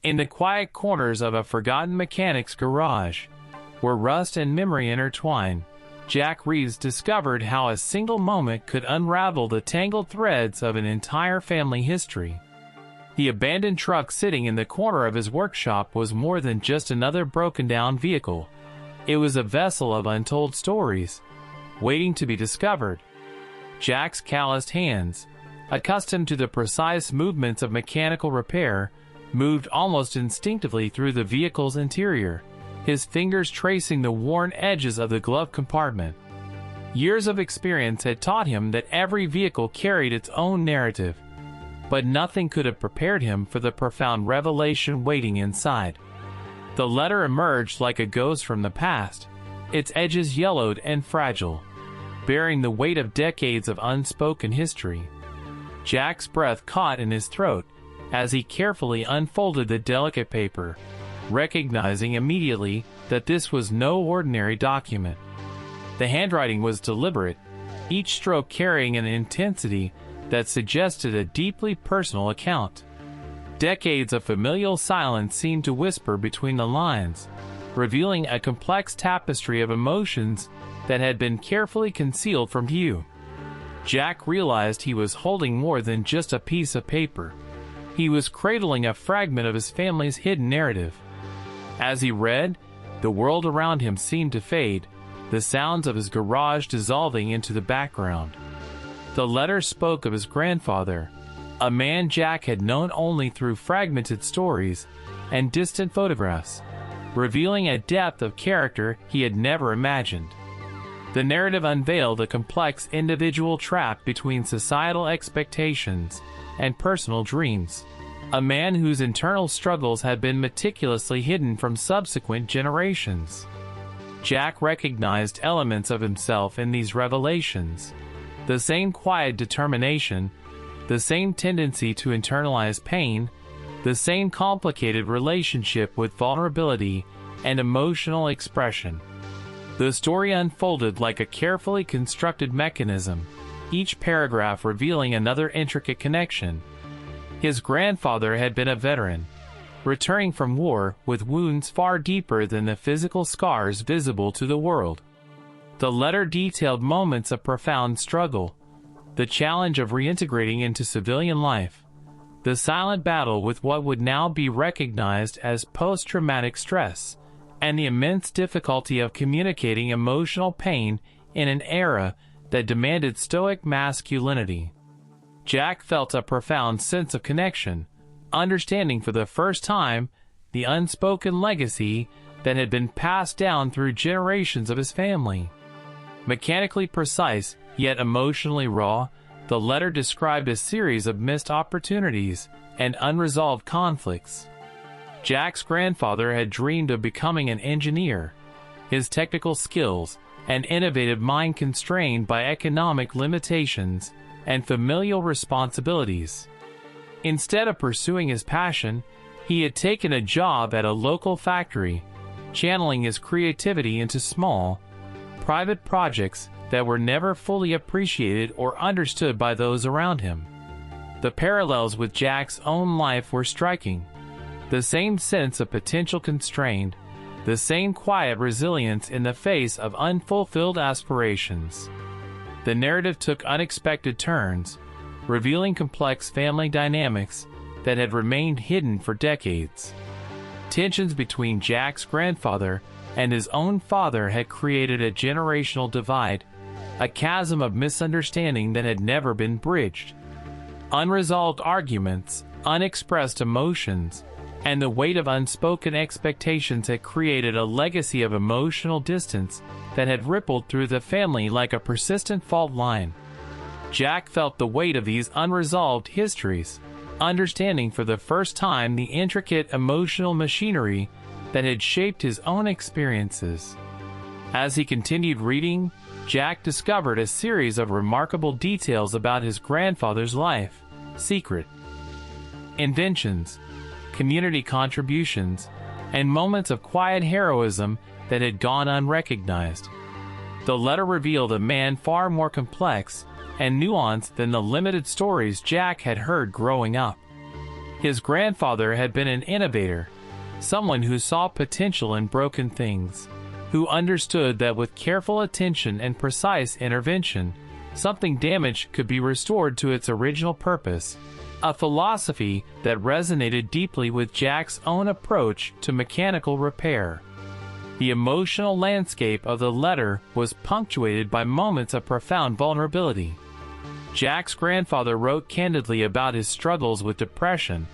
In the quiet corners of a forgotten mechanic's garage, where rust and memory intertwine, Jack Reeves discovered how a single moment could unravel the tangled threads of an entire family history. The abandoned truck sitting in the corner of his workshop was more than just another broken-down vehicle. It was a vessel of untold stories, waiting to be discovered. Jack's calloused hands, accustomed to the precise movements of mechanical repair, moved almost instinctively through the vehicle's interior, his fingers tracing the worn edges of the glove compartment. Years of experience had taught him that every vehicle carried its own narrative, but nothing could have prepared him for the profound revelation waiting inside. The letter emerged like a ghost from the past, its edges yellowed and fragile, bearing the weight of decades of unspoken history. Jack's breath caught in his throat as he carefully unfolded the delicate paper, recognizing immediately that this was no ordinary document. The handwriting was deliberate, each stroke carrying an intensity that suggested a deeply personal account. Decades of familial silence seemed to whisper between the lines, revealing a complex tapestry of emotions that had been carefully concealed from view. Jack realized he was holding more than just a piece of paper. He was cradling a fragment of his family's hidden narrative. As he read, the world around him seemed to fade, the sounds of his garage dissolving into the background. The letter spoke of his grandfather, a man Jack had known only through fragmented stories and distant photographs, revealing a depth of character he had never imagined. The narrative unveiled a complex individual trapped between societal expectations and personal dreams, a man whose internal struggles had been meticulously hidden from subsequent generations. Jack recognized elements of himself in these revelations, the same quiet determination, the same tendency to internalize pain, the same complicated relationship with vulnerability and emotional expression. The story unfolded like a carefully constructed mechanism, each paragraph revealing another intricate connection. His grandfather had been a veteran, returning from war with wounds far deeper than the physical scars visible to the world. The letter detailed moments of profound struggle, the challenge of reintegrating into civilian life, the silent battle with what would now be recognized as post-traumatic stress, and the immense difficulty of communicating emotional pain in an era that demanded stoic masculinity. Jack felt a profound sense of connection, understanding for the first time the unspoken legacy that had been passed down through generations of his family. Mechanically precise, yet emotionally raw, the letter described a series of missed opportunities and unresolved conflicts. Jack's grandfather had dreamed of becoming an engineer, his technical skills and innovative mind constrained by economic limitations and familial responsibilities. Instead of pursuing his passion, he had taken a job at a local factory, channeling his creativity into small, private projects that were never fully appreciated or understood by those around him. The parallels with Jack's own life were striking. The same sense of potential constraint, the same quiet resilience in the face of unfulfilled aspirations. The narrative took unexpected turns, revealing complex family dynamics that had remained hidden for decades. Tensions between Jack's grandfather and his own father had created a generational divide, a chasm of misunderstanding that had never been bridged. Unresolved arguments, unexpressed emotions, and the weight of unspoken expectations had created a legacy of emotional distance that had rippled through the family like a persistent fault line. Jack felt the weight of these unresolved histories, understanding for the first time the intricate emotional machinery that had shaped his own experiences. As he continued reading, Jack discovered a series of remarkable details about his grandfather's life, secret inventions, community contributions, and moments of quiet heroism that had gone unrecognized. The letter revealed a man far more complex and nuanced than the limited stories Jack had heard growing up. His grandfather had been an innovator, someone who saw potential in broken things, who understood that with careful attention and precise intervention, something damaged could be restored to its original purpose, a philosophy that resonated deeply with Jack's own approach to mechanical repair. The emotional landscape of the letter was punctuated by moments of profound vulnerability. Jack's grandfather wrote candidly about his struggles with depression,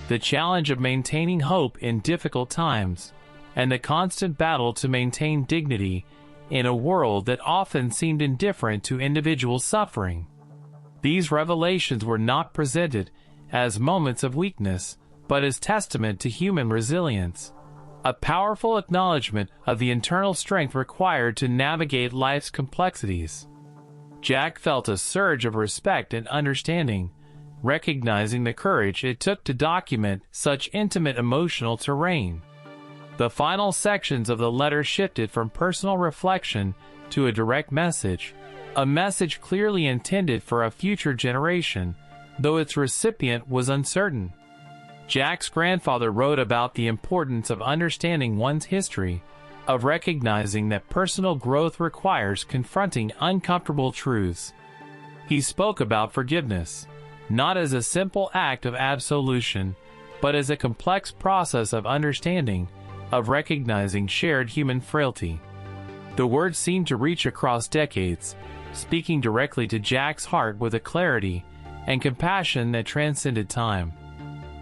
the challenge of maintaining hope in difficult times, and the constant battle to maintain dignity in a world that often seemed indifferent to individual suffering. These revelations were not presented as moments of weakness, but as testament to human resilience, a powerful acknowledgement of the internal strength required to navigate life's complexities. Jack felt a surge of respect and understanding, recognizing the courage it took to document such intimate emotional terrain. The final sections of the letter shifted from personal reflection to a direct message, a message clearly intended for a future generation, though its recipient was uncertain. Jack's grandfather wrote about the importance of understanding one's history, of recognizing that personal growth requires confronting uncomfortable truths. He spoke about forgiveness, not as a simple act of absolution, but as a complex process of understanding, of recognizing shared human frailty. The words seemed to reach across decades, speaking directly to Jack's heart with a clarity and compassion that transcended time.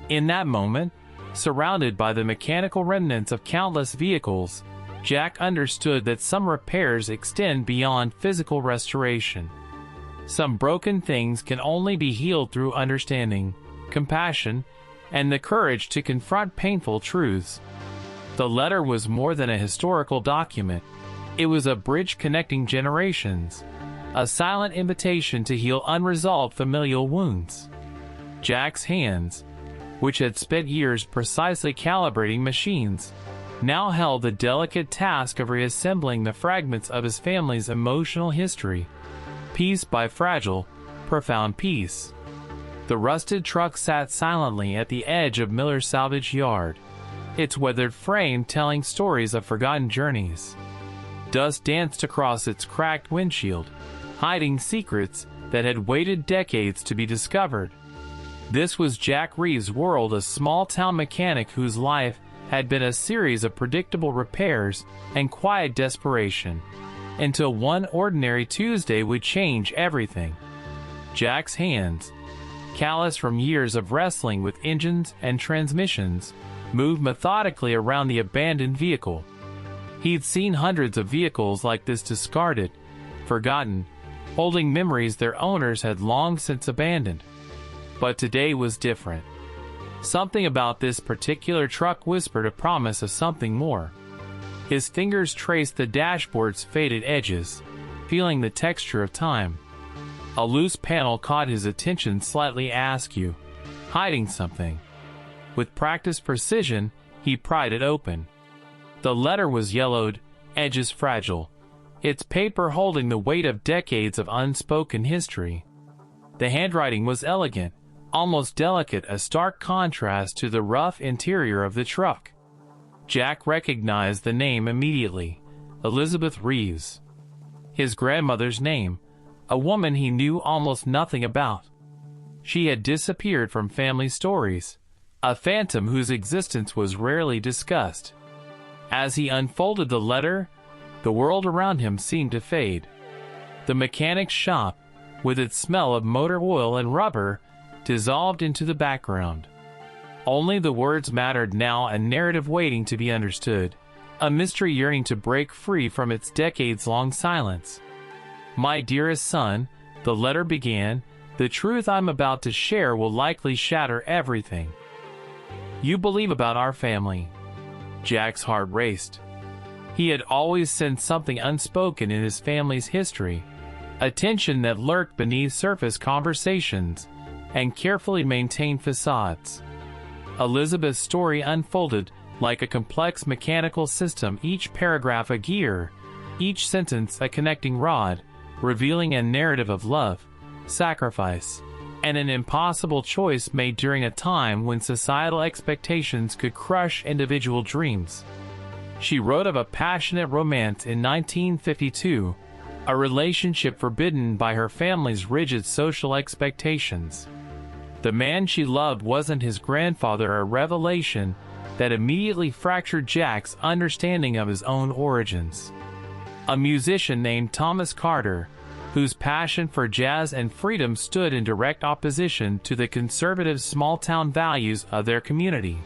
In that moment, surrounded by the mechanical remnants of countless vehicles, Jack understood that some repairs extend beyond physical restoration. Some broken things can only be healed through understanding, compassion, and the courage to confront painful truths. The letter was more than a historical document. It was a bridge connecting generations, a silent invitation to heal unresolved familial wounds. Jack's hands, which had spent years precisely calibrating machines, now held the delicate task of reassembling the fragments of his family's emotional history, piece by fragile, profound piece. The rusted truck sat silently at the edge of Miller's salvage yard, its weathered frame telling stories of forgotten journeys. Dust danced across its cracked windshield, hiding secrets that had waited decades to be discovered. This was Jack Reeves' world, a small-town mechanic whose life had been a series of predictable repairs and quiet desperation, until one ordinary Tuesday would change everything. Jack's hands, calloused from years of wrestling with engines and transmissions, moved methodically around the abandoned vehicle. He'd seen hundreds of vehicles like this discarded, forgotten, holding memories their owners had long since abandoned. But today was different. Something about this particular truck whispered a promise of something more. His fingers traced the dashboard's faded edges, feeling the texture of time. A loose panel caught his attention slightly askew, hiding something. With practiced precision, he pried it open. The letter was yellowed, edges fragile, its paper holding the weight of decades of unspoken history. The handwriting was elegant, almost delicate, a stark contrast to the rough interior of the truck. Jack recognized the name immediately, Elizabeth Reeves. His grandmother's name, a woman he knew almost nothing about. She had disappeared from family stories, a phantom whose existence was rarely discussed. As he unfolded the letter, the world around him seemed to fade. The mechanic's shop, with its smell of motor oil and rubber, dissolved into the background. Only the words mattered now, a narrative waiting to be understood, a mystery yearning to break free from its decades-long silence. "My dearest son," the letter began, "the truth I'm about to share will likely shatter everything you believe about our family." Jack's heart raced. He had always sensed something unspoken in his family's history, a tension that lurked beneath surface conversations and carefully maintained facades. Elizabeth's story unfolded like a complex mechanical system, each paragraph a gear, each sentence a connecting rod, revealing a narrative of love, sacrifice, and an impossible choice made during a time when societal expectations could crush individual dreams. She wrote of a passionate romance in 1952, a relationship forbidden by her family's rigid social expectations. The man she loved wasn't his grandfather, a revelation that immediately fractured Jack's understanding of his own origins. A musician named Thomas Carter, whose passion for jazz and freedom stood in direct opposition to the conservative small-town values of their community.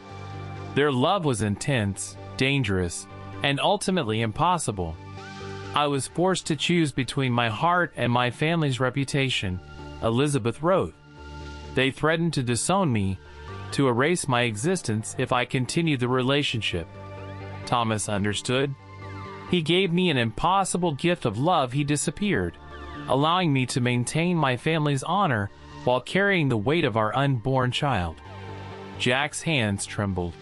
Their love was intense, dangerous, and ultimately impossible. I was forced to choose between my heart and my family's reputation, Elizabeth wrote. They threatened to disown me, to erase my existence if I continued the relationship. Thomas understood. He gave me an impossible gift of love. He disappeared, allowing me to maintain my family's honor while carrying the weight of our unborn child. Jack's hands trembled.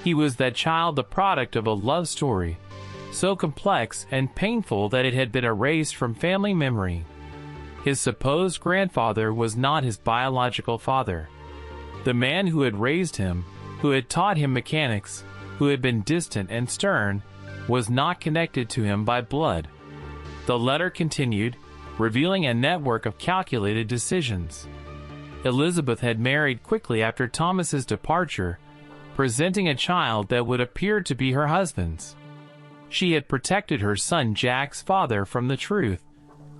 He was that child, the product of a love story, so complex and painful that it had been erased from family memory. His supposed grandfather was not his biological father. The man who had raised him, who had taught him mechanics, who had been distant and stern, was not connected to him by blood. The letter continued, revealing a network of calculated decisions. Elizabeth had married quickly after Thomas's departure, presenting a child that would appear to be her husband's. She had protected her son Jack's father from the truth,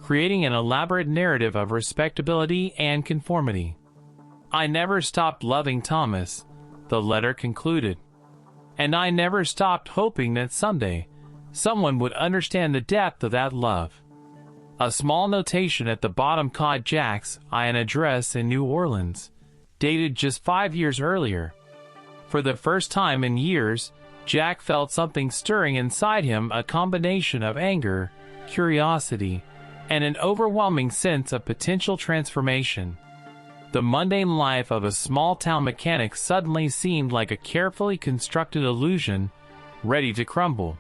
creating an elaborate narrative of respectability and conformity. I never stopped loving Thomas, the letter concluded. And I never stopped hoping that someday, someone would understand the depth of that love. A small notation at the bottom caught Jack's eye, an address in New Orleans, dated just 5 years earlier. For the first time in years, Jack felt something stirring inside him, a combination of anger, curiosity, and an overwhelming sense of potential transformation. The mundane life of a small-town mechanic suddenly seemed like a carefully constructed illusion, ready to crumble.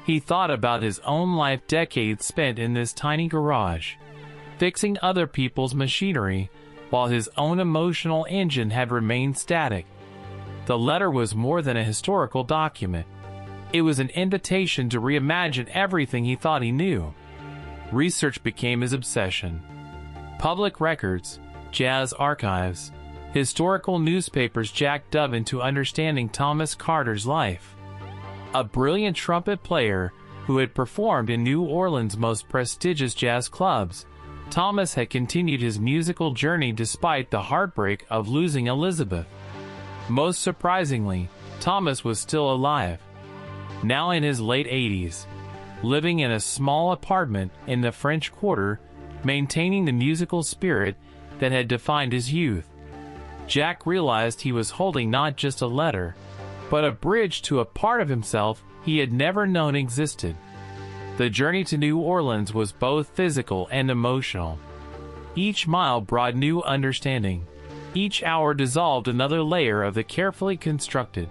He thought about his own life, decades spent in this tiny garage, fixing other people's machinery, while his own emotional engine had remained static. The letter was more than a historical document. It was an invitation to reimagine everything he thought he knew. Research became his obsession. Public records, jazz archives, historical newspapers. Jack dove into understanding Thomas Carter's life. A brilliant trumpet player who had performed in New Orleans' most prestigious jazz clubs, Thomas had continued his musical journey despite the heartbreak of losing Elizabeth. Most surprisingly, Thomas was still alive, now in his late 80s, living in a small apartment in the French Quarter, maintaining the musical spirit that had defined his youth. Jack realized he was holding not just a letter, but a bridge to a part of himself he had never known existed. The journey to New Orleans was both physical and emotional. Each mile brought new understanding. Each hour dissolved another layer of the carefully constructed,